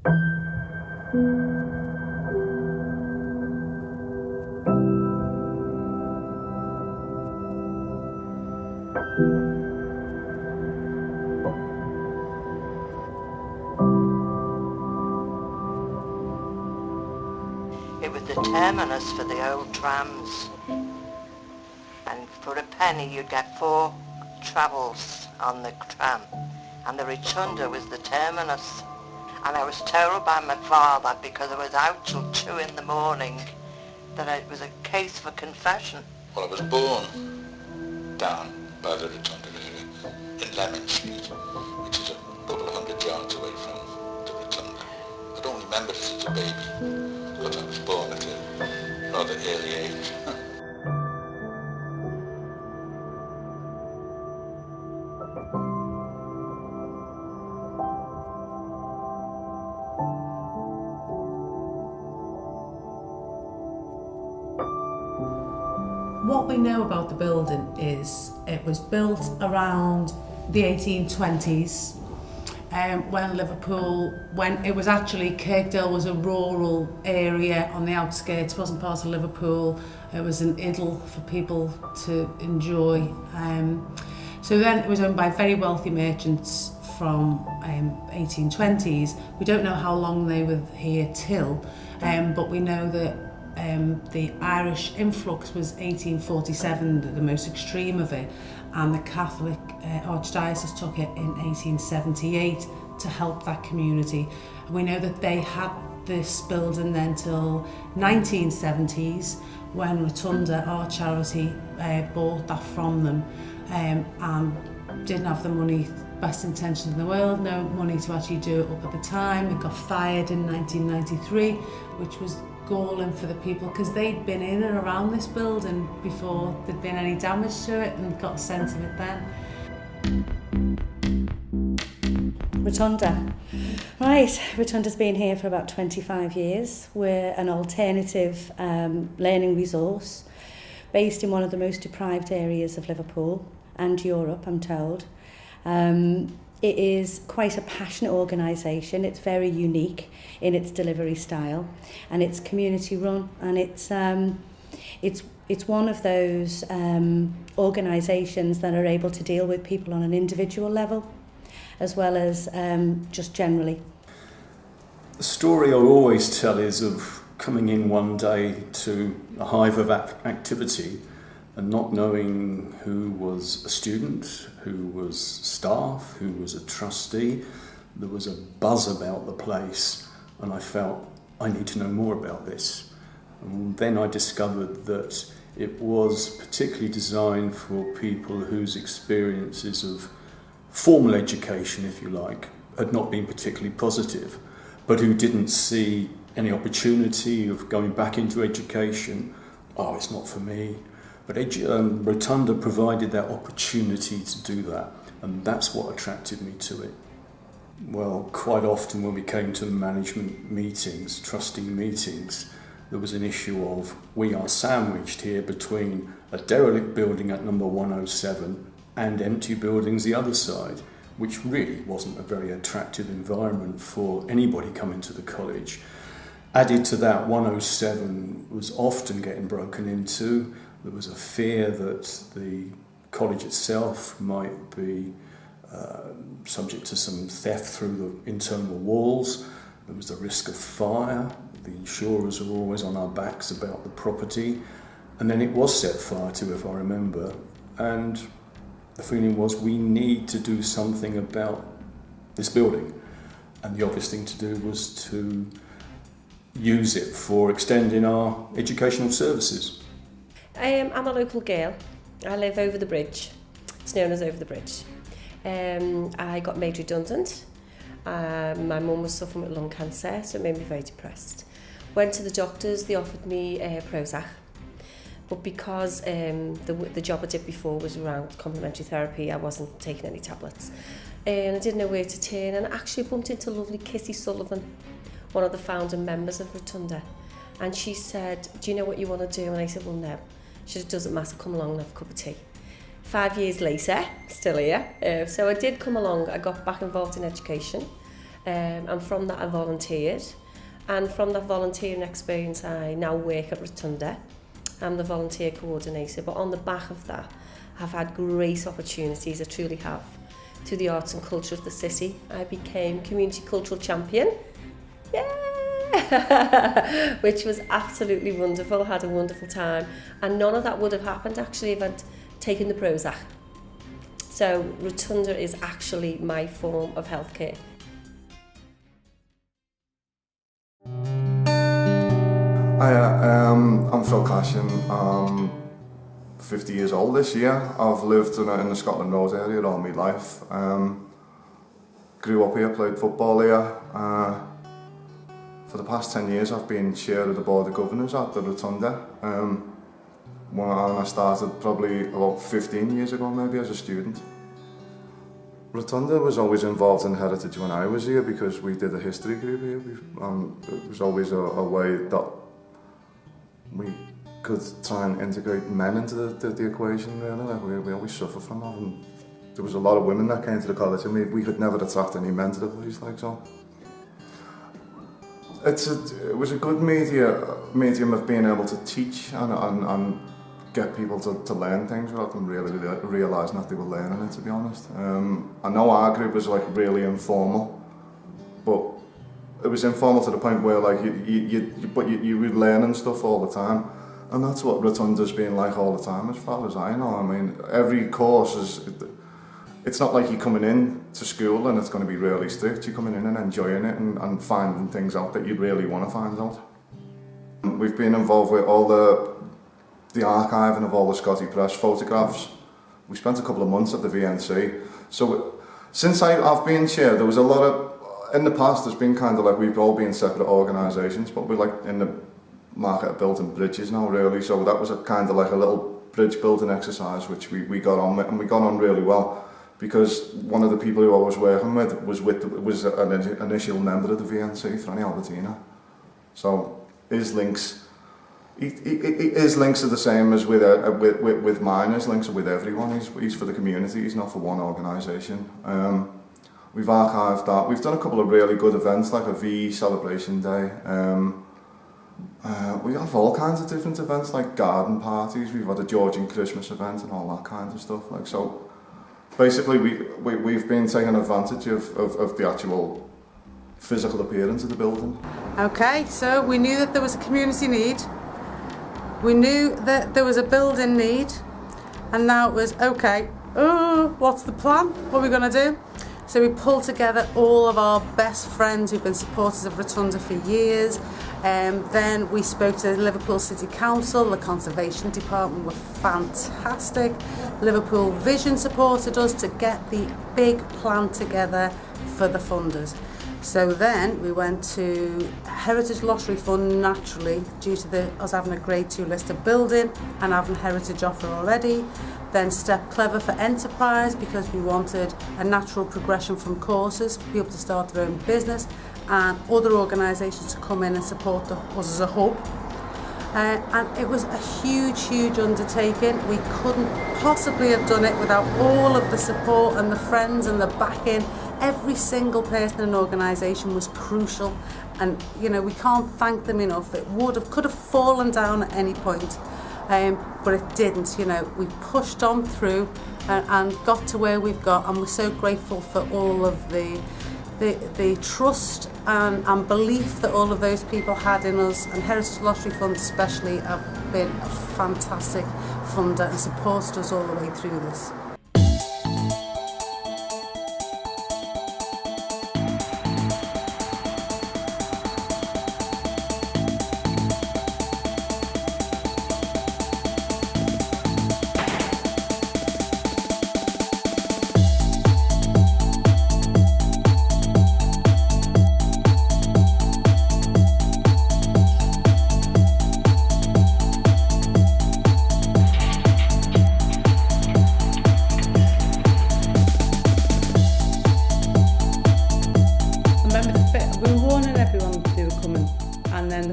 It was the terminus for the old trams, and for a penny you'd get 4 travels on the tram, and the Rotunda was the terminus. And I was told by my father, because I was out till 2 in the morning, that it was a case for confession. Well, I was born down by the Rotunda area in Lemon Street, which is a couple of 100 yards away from the Rotunda. I don't remember it as a baby, but I was born at a rather early age. What we know about the building is it was built around the 1820s when it was actually, Kirkdale was a rural area on the outskirts, wasn't part of Liverpool. It was an idyll for people to enjoy. So then it was owned by very wealthy merchants from 1820s. We don't know how long they were here till, but we know that the Irish influx was 1847, the most extreme of it, and the Catholic Archdiocese took it in 1878 to help that community. And we know that they had this building then till 1970s, when Rotunda, our charity, bought that from them, and didn't have the money, best intentions in the world, no money to actually do it up at the time. It got fired in 1993, which was galling for the people, because they'd been in and around this building before there'd been any damage to it, and got a sense of it then. Rotunda. Right, Rotunda's been here for about 25 years. We're an alternative learning resource based in one of the most deprived areas of Liverpool and Europe, I'm told. It is quite a passionate organisation. It's very unique in its delivery style, and it's community run, and it's one of those organisations that are able to deal with people on an individual level, as well as just generally. The story I always tell is of coming in one day to a hive of activity and not knowing who was a student, who was staff, who was a trustee. There was a buzz about the place, and I felt I need to know more about this. And then I discovered that it was particularly designed for people whose experiences of formal education, if you like, had not been particularly positive, but who didn't see any opportunity of going back into education. Oh, it's not for me. But Rotunda provided that opportunity to do that, and that's what attracted me to it. Well, quite often when we came to management meetings, trustee meetings, there was an issue of we are sandwiched here between a derelict building at number 107 and empty buildings the other side, which really wasn't a very attractive environment for anybody coming to the college. Added to that, 107 was often getting broken into. There was a fear that the college itself might be subject to some theft through the internal walls. There was the risk of fire. The insurers were always on our backs about the property. And then it was set fire to, if I remember. And the feeling was we need to do something about this building. And the obvious thing to do was to use it for extending our educational services. I'm a local girl. I live over the bridge. It's known as over the bridge. I got made redundant. My mum was suffering with lung cancer, so it made me very depressed. Went to the doctors, they offered me Prozac. But because the job I did before was around complementary therapy, I wasn't taking any tablets. And I didn't know where to turn, and I actually bumped into lovely Kissy Sullivan, one of the founding members of Rotunda. And she said, "Do you know what you want to do?" And I said, "Well, no." She said, "It doesn't matter, come along and have a cup of tea." 5 years later, still here. So I did come along. I got back involved in education. And from that I volunteered, and from that volunteering experience I now work at Rotunda. I'm the volunteer coordinator, but on the back of that I've had great opportunities, I truly have, to the arts and culture of the city. I became community cultural champion, yeah, which was absolutely wonderful, had a wonderful time, and none of that would have happened actually if I'd taken the Prozac. So Rotunda is actually my form of healthcare. I'm Phil Cashin. I'm 50 years old this year. I've lived in the Scotland Road area all my life. Grew up here, played football here. For the past 10 years I've been chair of the Board of Governors at the Rotunda. When I started probably about 15 years ago maybe as a student. Rotunda was always involved in heritage when I was here because we did a history group here. It was always a way that we could try and integrate men into the equation really. Like we always suffer from that, and there was a lot of women that came to the college and we could never attract any men to the place like so. It was a good medium of being able to teach and get people to learn things without them really realising that they were learning it, to be honest. I know our group was like really informal, but it was informal to the point where like you were learning stuff all the time, and that's what Rotunda's been like all the time as far as I know. I mean, every course it's not like you're coming in to school and it's going to be really strict. You're coming in and enjoying it and finding things out that you really want to find out. We've been involved with all the archiving of all the Scotty Press photographs. We spent a couple of months at the VNC. So since I've been chair, there was a lot of, in the past there's been kind of like we've all been separate organisations, but we're like in the market of building bridges now really, so that was a kind of like a little bridge building exercise which we got on with, and we got on really well because one of the people who I was working with was an initial member of the VNC, Franny Albertina. So his links are the same as with mine. His links are with everyone. He's for the community. He's not for one organisation. We've archived that. We've done a couple of really good events like a VE celebration day. We have all kinds of different events like garden parties. We've had a Georgian Christmas event and all that kind of stuff. Like so, basically we've been taking advantage of the actual physical appearance of the building. Okay, so we knew that there was a community need. We knew that there was a building need, and now it was, okay, what's the plan? What are we going to do? So we pulled together all of our best friends who've been supporters of Rotunda for years. Then we spoke to Liverpool City Council, the Conservation Department were fantastic. Liverpool Vision supported us to get the big plan together for the funders. So then we went to Heritage Lottery Fund naturally due to us having a grade 2 listed building and having heritage offer already. Then Step Clever for enterprise because we wanted a natural progression from courses for people to start their own business and other organisations to come in and support us as a hub. And it was a huge undertaking. We couldn't possibly have done it without all of the support and the friends and the backing. Every single person in an organisation was crucial, and you know we can't thank them enough. It could have fallen down at any point, but it didn't. You know, we pushed on through and got to where we've got, and we're so grateful for all of the trust and belief that all of those people had in us, and Heritage Lottery Fund especially have been a fantastic funder and supported us all the way through this.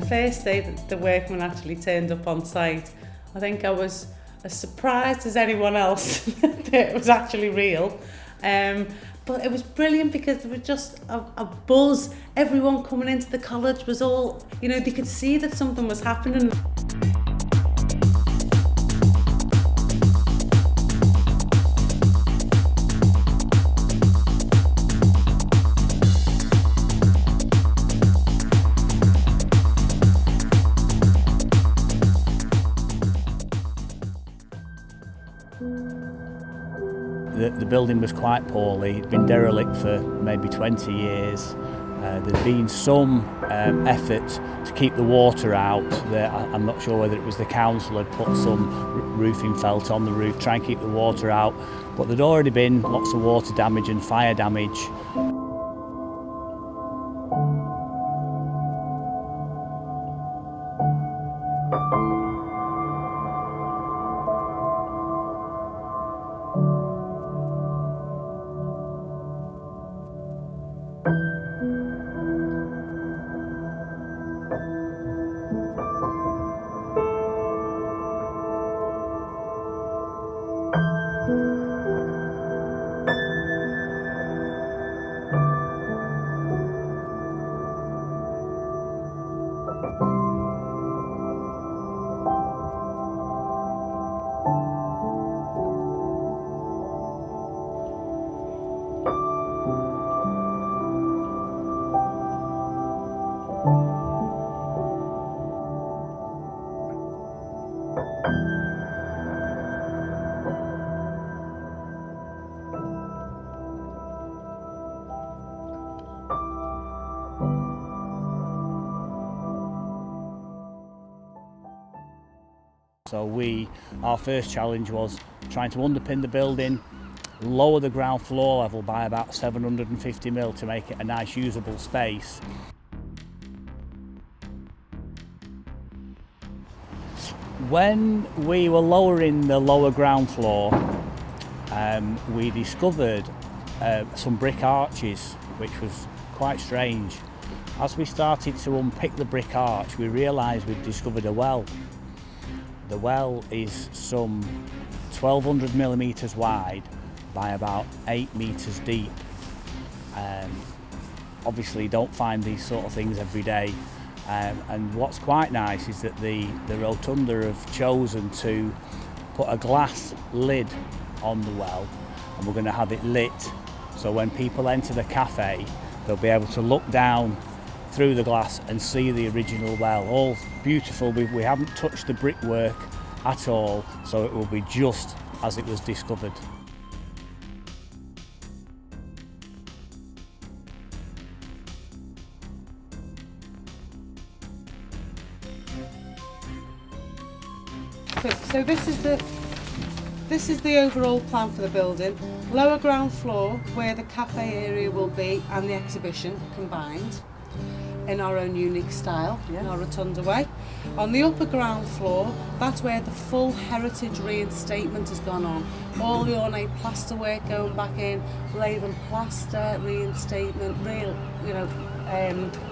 First day that the workmen actually turned up on site, I think I was as surprised as anyone else that it was actually real. But it was brilliant because there was just a buzz. Everyone coming into the college was all, you know, they could see that something was happening. The building was quite poorly. It'd been derelict for maybe 20 years. There'd been some effort to keep the water out. I'm not sure whether it was the council had put some roofing felt on the roof, try and keep the water out. But there'd already been lots of water damage and fire damage. So our first challenge was trying to underpin the building, lower the ground floor level by about 750 mil to make it a nice usable space. When we were lowering the lower ground floor, we discovered some brick arches, which was quite strange. As we started to unpick the brick arch, we realised we'd discovered a well. The well is some 1,200 millimetres wide by about 8 metres deep. Obviously you don't find these sort of things every day. And what's quite nice is that the Rotunda have chosen to put a glass lid on the well, and we're going to have it lit, so when people enter the cafe they'll be able to look down through the glass and see the original well. All beautiful. We haven't touched the brickwork at all, so it will be just as it was discovered. So this is the overall plan for the building. Lower ground floor where the cafe area will be and the exhibition combined in our own unique style, in our Rotunda way. On the upper ground floor, that's where the full heritage reinstatement has gone on. All the ornate plasterwork going back in, lath and plaster, reinstatement, real, you know,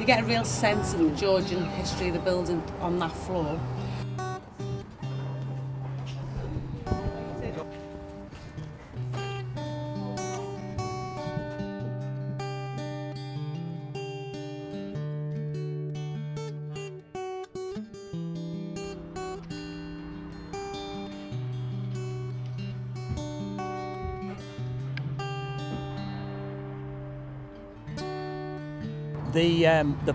you get a real sense of the Georgian history of the building on that floor.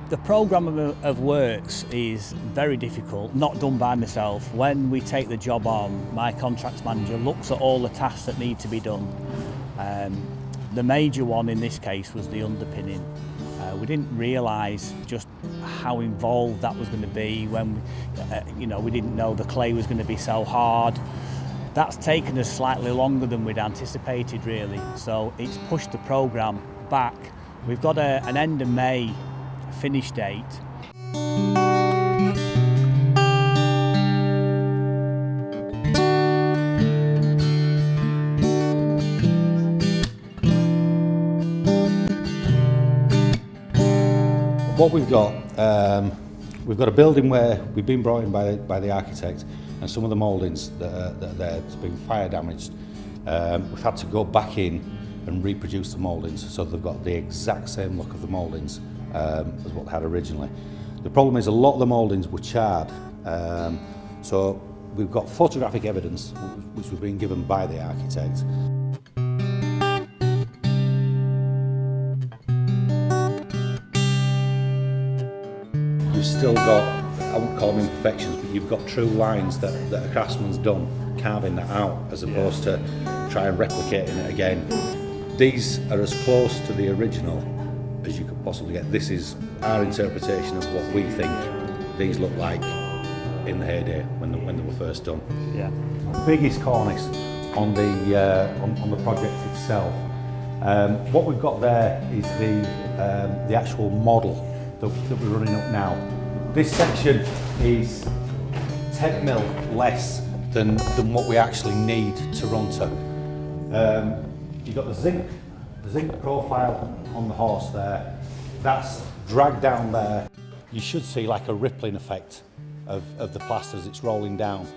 The programme of works is very difficult, not done by myself. When we take the job on, my contracts manager looks at all the tasks that need to be done. The major one in this case was the underpinning. We didn't realise just how involved that was going to be when we didn't know the clay was going to be so hard. That's taken us slightly longer than we'd anticipated really, so it's pushed the programme back. We've got an end of May finish date. What we've got a building where we've been brought in by the architect, and some of the mouldings that are there has been fire damaged. We've had to go back in and reproduced the mouldings, so they've got the exact same look of the mouldings as what they had originally. The problem is a lot of the mouldings were charred, so we've got photographic evidence which was being given by the architect. You've still got, I wouldn't call them imperfections, but you've got true lines that a craftsman's done, carving that out, as opposed to try and replicating it again. These are as close to the original as you could possibly get. This is our interpretation of what we think these look like in the heyday when they were first done. Yeah. Biggest cornice on the project itself. What we've got there is the actual model that we're running up now. This section is 10 mil less than what we actually need to run to. You've got the zinc profile on the horse there. That's dragged down there. You should see like a rippling effect of the plaster as it's rolling down.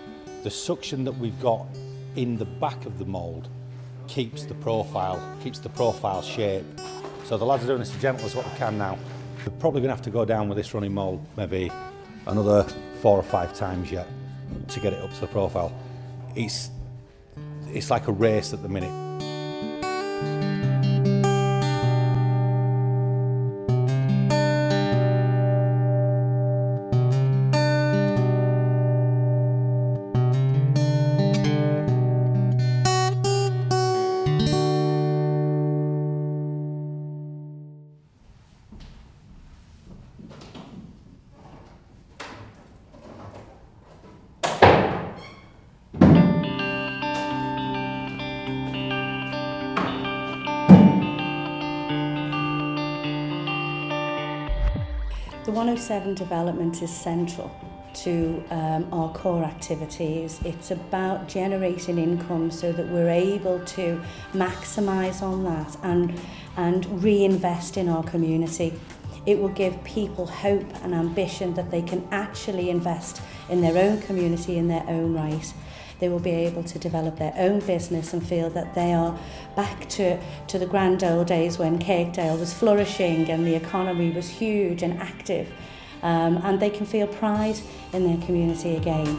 The suction that we've got in the back of the mould keeps the profile shape. So the lads are doing this as gentle as what they can now. We're probably going to have to go down with this running mould maybe another 4 or 5 times yet to get it up to the profile. It's like a race at the minute. The 107 development is central to our core activities. It's about generating income so that we're able to maximise on that and reinvest in our community. It will give people hope and ambition that they can actually invest in their own community in their own right. They will be able to develop their own business and feel that they are back to the grand old days when Kirkdale was flourishing and the economy was huge and active, and they can feel pride in their community again.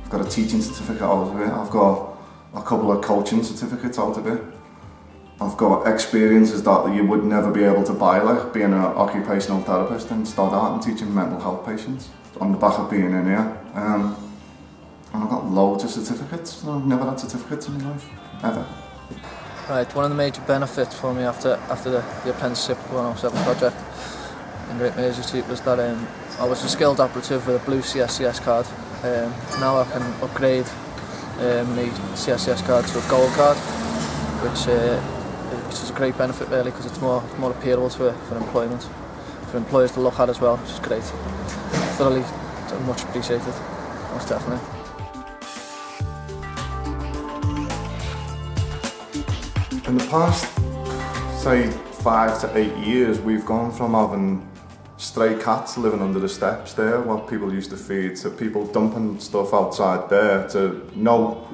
I've got a teaching certificate out of it, I've got a couple of coaching certificates out of it. I've got experiences that you would never be able to buy, like being an occupational therapist and start out and teaching mental health patients on the back of being in here. And I've got loads of certificates. I've never had certificates in my life, ever. Right, one of the major benefits for me after the apprenticeship 107 project in Great Mersey Street was that I was a skilled operative with a blue CSCS card. Now I can upgrade my CSCS card to a gold card, which is a great benefit really, because it's more appealable for employment, for employers to look at as well, which is great. Thoroughly much appreciated, most definitely. In the past, say 5 to 8 years, we've gone from having stray cats living under the steps there, what people used to feed, to people dumping stuff outside there, to no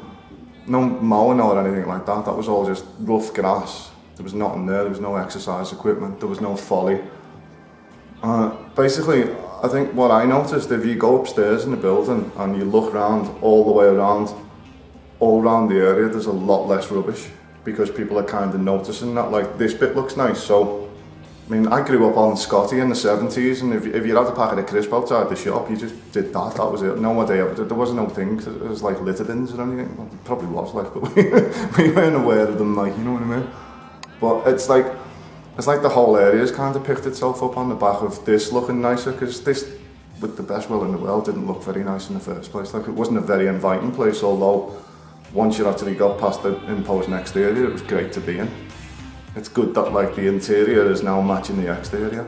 mowing or anything like that. That was all just rough grass. There was nothing there was no exercise equipment, there was no folly. Basically, I think what I noticed, if you go upstairs in the building and you look around all the way around, all around the area, there's a lot less rubbish, because people are kind of noticing that, like, this bit looks nice. So, I mean, I grew up on Scotty in the 70s, and if you had a packet of crisp outside the shop, you just did that was it. No one ever did. There wasn't no things, it was like litter bins or anything. Well, it probably was, like, but we weren't aware of them, like, you know what I mean? But it's like the whole area's kind of picked itself up on the back of this looking nicer, because this, with the best will in the world, didn't look very nice in the first place. Like, it wasn't a very inviting place, although once you actually got past the imposing exterior, it was great to be in. It's good that, like, the interior is now matching the exterior.